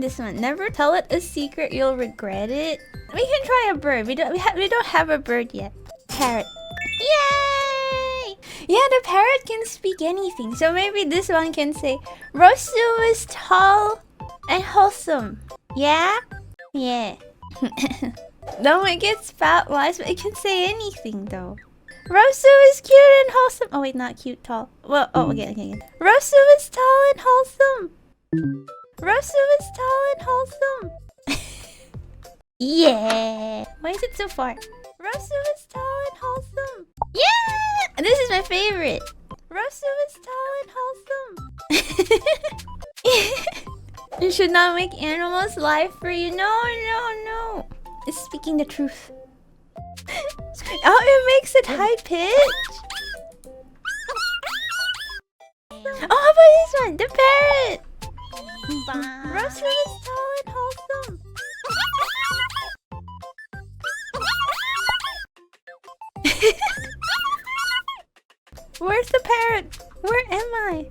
This one. Never tell it a secret, you'll regret it. We can try a bird. We don't have a bird yet. Parrot. Yay! Yeah, the parrot can speak anything. So maybe this one can say, Rosu is tall and wholesome. Yeah? Yeah. Don't make it spout wise, but it can say anything though. Rosu is cute and wholesome. Oh wait, not cute, tall. Well, oh, again. Rosu is tall and wholesome. Rosu is tall and wholesome. Yeah. Why is it so far? Rosu is tall and wholesome. Yeah. This is my favorite. Rosu is tall and wholesome. You should not make animals lie for you. No. It's speaking the truth. Oh, it makes it high pitch. Oh, how about this one? The parrot. Rosu is tall and wholesome. Where's the parrot? Where am I?